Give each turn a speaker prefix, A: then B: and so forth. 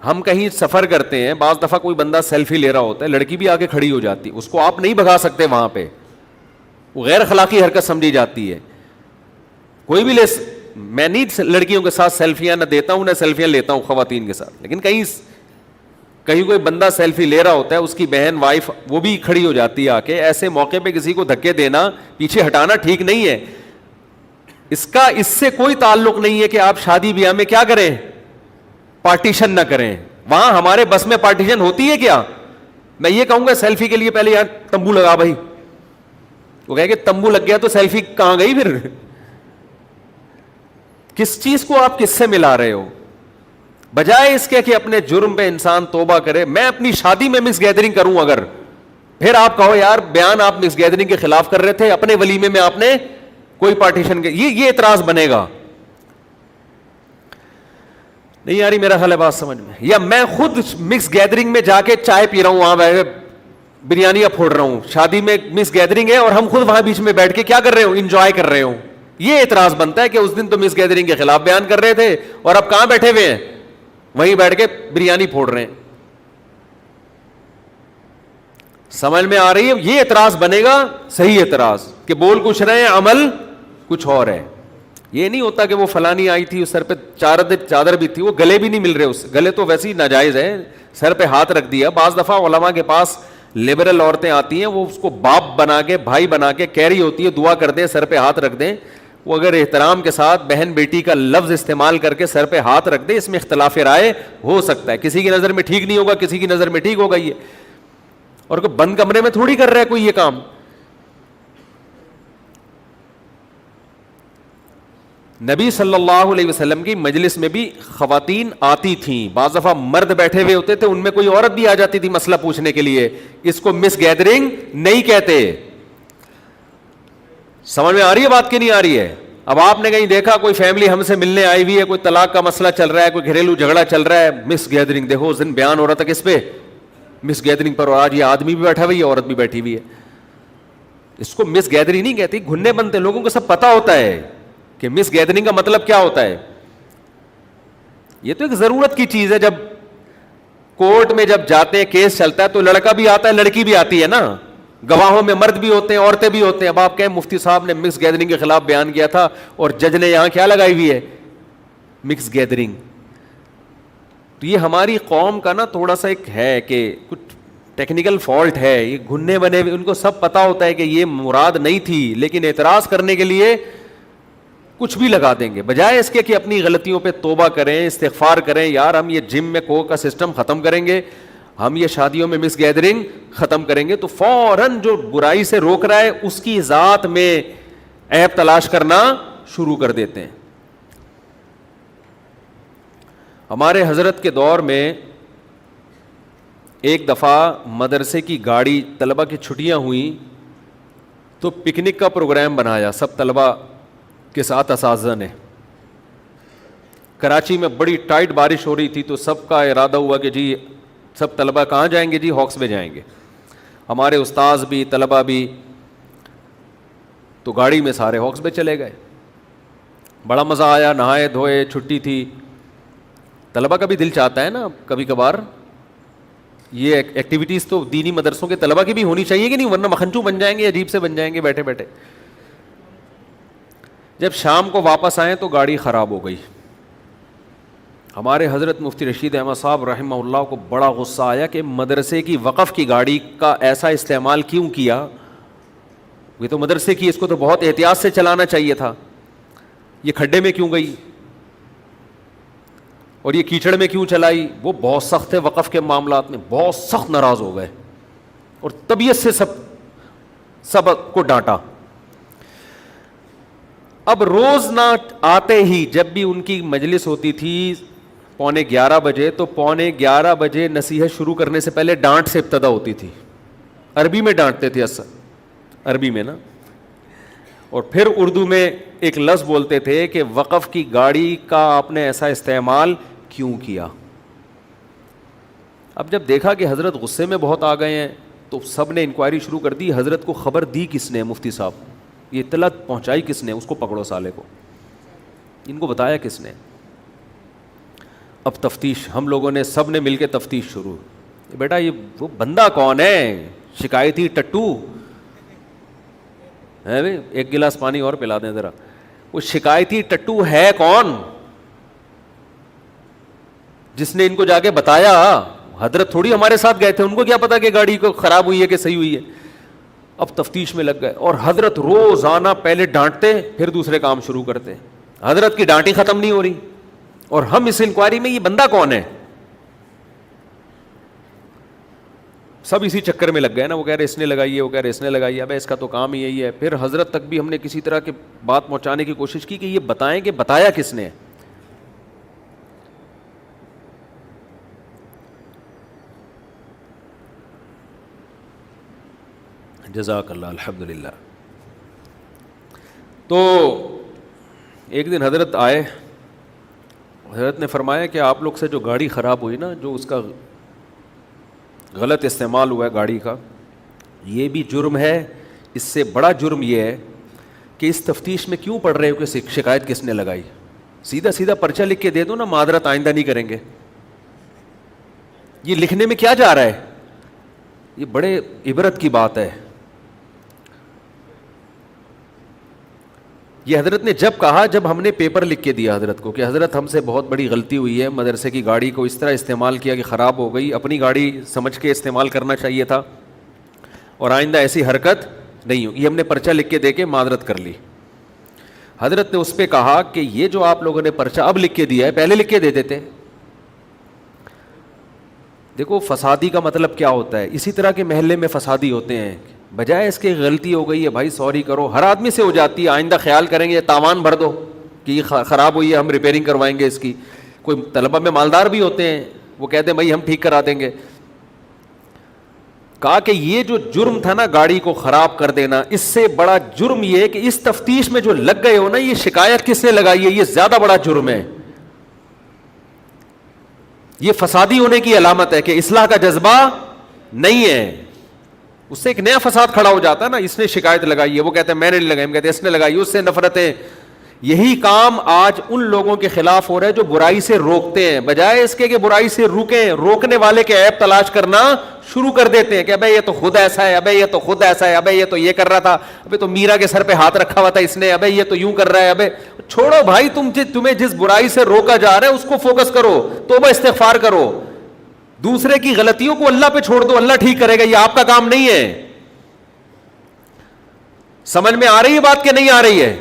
A: ہم کہیں سفر کرتے ہیں, بعض دفعہ کوئی بندہ سیلفی لے رہا ہوتا ہے, لڑکی بھی آگے کھڑی ہو جاتی ہے, اس کو آپ نہیں بھگا سکتے وہاں پہ, وہ غیر اخلاقی حرکت سمجھی جاتی ہے. کوئی بھی میں نہیں لڑکیوں کے ساتھ سیلفیاں نہ دیتا ہوں نہ سیلفیاں لیتا ہوں خواتین کے ساتھ, لیکن کہیں کوئی بندہ سیلفی لے رہا ہوتا ہے, اس کی بہن وائف وہ بھی کھڑی ہو جاتی ہے آ کے, ایسے موقع پہ کسی کو دھکے دینا, پیچھے ہٹانا ٹھیک نہیں ہے. اس سے کوئی تعلق نہیں ہے کہ آپ شادی بیاہ میں کیا کریں, پارٹیشن نہ کریں. وہاں ہمارے بس میں پارٹیشن ہوتی ہے کیا؟ میں یہ کہوں گا سیلفی کے لیے پہلے یہاں تمبو لگا بھائی, وہ کہے کہ تمبو لگ گیا تو سیلفی کہاں گئی پھر؟ کس چیز کو آپ کس سے ملا رہے ہو؟ بجائے اس کے کہ اپنے جرم پہ انسان توبہ کرے. میں اپنی شادی میں مکس گیدرنگ کروں اگر, پھر آپ کہو یار بیان آپ مکس گیدرنگ کے خلاف کر رہے تھے, اپنے ولیمے میں آپ نے کوئی پارٹیشن کے, یہ اعتراض بنے گا. نہیں یاری میرا خیال ہے بات سمجھ میں. یا میں خود مکس گیدرنگ میں جا کے چائے پی رہا ہوں, وہاں بریانیاں پھوڑ رہا ہوں, شادی میں مکس گیدرنگ ہے اور ہم خود وہاں بیچ میں بیٹھ کے کیا کر رہے ہوں, انجوائے کر رہے ہوں. یہ اعتراض بنتا ہے کہ اس دن تو مکس گیدرنگ کے خلاف بیان کر رہے تھے اور اب کہاں بیٹھے ہوئے ہیں, وہیں بیٹھ کے بریانی پھوڑ رہے ہیں. سمجھ میں آ رہی ہے؟ یہ اعتراض بنے گا صحیح اعتراض کہ بول کچھ رہے ہیں عمل کچھ اور ہے. یہ نہیں ہوتا کہ وہ فلانی آئی تھی, اس سر پہ چادر بھی تھی, وہ گلے بھی نہیں مل رہے, اس گلے تو ویسے ہی ناجائز ہے, سر پہ ہاتھ رکھ دیا. بعض دفعہ علماء کے پاس لبرل عورتیں آتی ہیں, وہ اس کو باپ بنا کے بھائی بنا کے کہہ رہی ہوتی ہے دعا کر دیں, سر پہ ہاتھ رکھ دیں. وہ اگر احترام کے ساتھ بہن بیٹی کا لفظ استعمال کر کے سر پہ ہاتھ رکھ دے, اس میں اختلاف رائے ہو سکتا ہے, کسی کی نظر میں ٹھیک نہیں ہوگا, کسی کی نظر میں ٹھیک ہوگا. یہ اور کوئی بند کمرے میں تھوڑی کر رہا ہے کوئی یہ کام. نبی صلی اللہ علیہ وسلم کی مجلس میں بھی خواتین آتی تھیں, بعض دفعہ مرد بیٹھے ہوئے ہوتے تھے, ان میں کوئی عورت بھی آ جاتی تھی مسئلہ پوچھنے کے لیے. اس کو مس گیدرنگ نہیں کہتے. سمجھ میں آ رہی ہے بات کی نہیں آ رہی ہے؟ اب آپ نے کہیں دیکھا کوئی فیملی ہم سے ملنے آئی ہوئی ہے, کوئی طلاق کا مسئلہ چل رہا ہے, کوئی گھریلو جھگڑا چل رہا ہے, مس گیدرنگ. دیکھو اس دن بیان ہو رہا تھا کس پہ, مس گیدرنگ پر, اور آج یہ آدمی بھی بیٹھا ہوئی ہے, عورت بھی بیٹھی ہوئی ہے. اس کو مس گیدرنگ نہیں کہتی, گھننے بنتے. لوگوں کو سب پتا ہوتا ہے کہ مس گیدرنگ کا مطلب کیا ہوتا ہے. یہ تو ایک ضرورت کی چیز ہے. جب کورٹ میں جب جاتے ہیں کیس چلتا ہے تو لڑکا بھی آتا ہے لڑکی بھی آتی ہے نا, گواہوں میں مرد بھی ہوتے ہیں عورتیں بھی ہوتے ہیں. اب آپ کہیں مفتی صاحب نے مکس گیدرنگ کے خلاف بیان کیا تھا اور جج نے یہاں کیا لگائی ہوئی ہے, مکس گیدرنگ. تو یہ ہماری قوم کا نا تھوڑا سا ایک ہے کہ کچھ ٹیکنیکل فالٹ ہے. یہ گھننے بنے, ان کو سب پتا ہوتا ہے کہ یہ مراد نہیں تھی, لیکن اعتراض کرنے کے لیے کچھ بھی لگا دیں گے, بجائے اس کے کہ اپنی غلطیوں پہ توبہ کریں, استغفار کریں. یار ہم یہ جم میں کوک کا سسٹم ختم کریں گے, ہم یہ شادیوں میں مس گیدرنگ ختم کریں گے, تو فوراً جو برائی سے روک رہا ہے اس کی ذات میں عیب تلاش کرنا شروع کر دیتے ہیں. ہمارے حضرت کے دور میں ایک دفعہ مدرسے کی گاڑی, طلبہ کی چھٹیاں ہوئیں تو پکنک کا پروگرام بنایا سب طلبہ کے ساتھ اساتذہ نے. کراچی میں بڑی ٹائٹ بارش ہو رہی تھی تو سب کا ارادہ ہوا کہ جی سب طلبہ کہاں جائیں گے, جی ہاکس میں جائیں گے. ہمارے استاذ بھی طلبہ بھی, تو گاڑی میں سارے ہاکس میں چلے گئے. بڑا مزہ آیا, نہائے دھوئے, چھٹی تھی. طلبہ کا بھی دل چاہتا ہے نا کبھی کبھار, یہ ایکٹیویٹیز تو دینی مدرسوں کے طلبہ کی بھی ہونی چاہیے کہ نہیں, ورنہ مکھنچو بن جائیں گے, عجیب سے بن جائیں گے بیٹھے بیٹھے. جب شام کو واپس آئے تو گاڑی خراب ہو گئی. ہمارے حضرت مفتی رشید احمد صاحب رحمہ اللہ کو بڑا غصہ آیا کہ مدرسے کی وقف کی گاڑی کا ایسا استعمال کیوں کیا, یہ تو مدرسے کی, اس کو تو بہت احتیاط سے چلانا چاہیے تھا. یہ کھڈے میں کیوں گئی اور یہ کیچڑ میں کیوں چلائی. وہ بہت سخت ہے وقف کے معاملات میں, بہت سخت ناراض ہو گئے اور طبیعت سے سب کو ڈانٹا. اب روز نہ آتے ہی جب بھی ان کی مجلس ہوتی تھی 11:15 بجے, تو 11:15 بجے نصیحت شروع کرنے سے پہلے ڈانٹ سے ابتدا ہوتی تھی. عربی میں ڈانٹتے تھے اصل, عربی میں نا, اور پھر اردو میں ایک لفظ بولتے تھے کہ وقف کی گاڑی کا آپ نے ایسا استعمال کیوں کیا. اب جب دیکھا کہ حضرت غصے میں بہت آ گئے ہیں تو سب نے انکوائری شروع کر دی. حضرت کو خبر دی کس نے, مفتی صاحب, یہ اطلاع پہنچائی کس نے, اس کو پکڑو سالے کو, ان کو بتایا کس نے. اب تفتیش ہم لوگوں نے سب نے مل کے تفتیش شروع. بیٹا یہ وہ بندہ کون ہے, شکایتی ٹٹو ہے, ایک گلاس پانی اور پلا دیں ذرا. وہ شکایتی ٹٹو ہے کون جس نے ان کو جا کے بتایا؟ حضرت تھوڑی ہمارے ساتھ گئے تھے, ان کو کیا پتا کہ گاڑی کو خراب ہوئی ہے کہ صحیح ہوئی ہے. اب تفتیش میں لگ گئے, اور حضرت روزانہ پہلے ڈانٹتے پھر دوسرے کام شروع کرتے. حضرت کی ڈانٹی ختم نہیں ہو رہی, اور ہم اس انکوائری میں یہ بندہ کون ہے. سب اسی چکر میں لگ گئے نا, وہ کہہ رہے اس نے لگائی ہے, وہ کہہ رہے اس نے لگائی ہے, ابے اس کا تو کام ہی یہی ہے. پھر حضرت تک بھی ہم نے کسی طرح کی بات پہنچانے کی کوشش کی کہ یہ بتائیں کہ بتایا کس نے. جزاک اللہ, الحمدللہ. تو ایک دن حضرت آئے, حضرت نے فرمایا کہ آپ لوگ سے جو گاڑی خراب ہوئی نا, جو اس کا غلط استعمال ہوا ہے گاڑی کا, یہ بھی جرم ہے. اس سے بڑا جرم یہ ہے کہ اس تفتیش میں کیوں پڑھ رہے ہو کہ شکایت کس نے لگائی. سیدھا سیدھا پرچہ لکھ کے دے دو نا, معذرت آئندہ نہیں کریں گے. یہ لکھنے میں کیا جا رہا ہے؟ یہ بڑے عبرت کی بات ہے. یہ حضرت نے جب کہا, جب ہم نے پیپر لکھ کے دیا حضرت کو کہ حضرت ہم سے بہت بڑی غلطی ہوئی ہے, مدرسے کی گاڑی کو اس طرح استعمال کیا کہ خراب ہو گئی, اپنی گاڑی سمجھ کے استعمال کرنا چاہیے تھا, اور آئندہ ایسی حرکت نہیں ہوگی. یہ ہم نے پرچہ لکھ کے دے کے معذرت کر لی. حضرت نے اس پہ کہا کہ یہ جو آپ لوگوں نے پرچہ اب لکھ کے دیا ہے, پہلے لکھ کے دے دیتے. دیکھو فسادی کا مطلب کیا ہوتا ہے. اسی طرح کے محلے میں فسادی ہوتے ہیں, بجائے اس کے غلطی ہو گئی ہے بھائی سوری کرو, ہر آدمی سے ہو جاتی ہے, آئندہ خیال کریں گے, تاوان بھر دو کہ یہ خراب ہوئی ہے, ہم ریپیئرنگ کروائیں گے اس کی. کوئی طلبہ میں مالدار بھی ہوتے ہیں, وہ کہتے ہیں بھائی ہم ٹھیک کرا دیں گے. کہا کہ یہ جو جرم تھا نا گاڑی کو خراب کر دینا, اس سے بڑا جرم یہ کہ اس تفتیش میں جو لگ گئے ہو نا, یہ شکایت کس نے لگائی ہے, یہ زیادہ بڑا جرم ہے. یہ فسادی ہونے کی علامت ہے کہ اصلاح کا جذبہ نہیں ہے. اس سے ایک نیا فساد کھڑا ہو جاتا ہے نا, اس نے شکایت لگائی ہے, وہ کہتے ہیں میں نے نہیں لگائی, ہم کہتے ہیں اس نے لگائی, اس سے نفرتیں. یہی کام آج ان لوگوں کے خلاف ہو رہا ہے جو برائی سے روکتے ہیں, بجائے اس کے کہ برائی سے روکیں, روکنے والے کے عیب تلاش کرنا شروع کر دیتے ہیں کہ ابے یہ تو خود ایسا ہے, ابے یہ تو خود ایسا ہے, ابے یہ تو یہ کر رہا تھا, ابے تو میرا کے سر پہ ہاتھ رکھا ہوا تھا اس نے, ابے یہ تو یوں کر رہا ہے. ابے چھوڑو بھائی, تمہیں جس برائی سے روکا جا رہا ہے اس کو فوکس کرو, توبہ استغفار کرو. دوسرے کی غلطیوں کو اللہ پہ چھوڑ دو, اللہ ٹھیک کرے گا, یہ آپ کا کام نہیں ہے. سمجھ میں آ رہی ہے بات کہ نہیں آ رہی ہے؟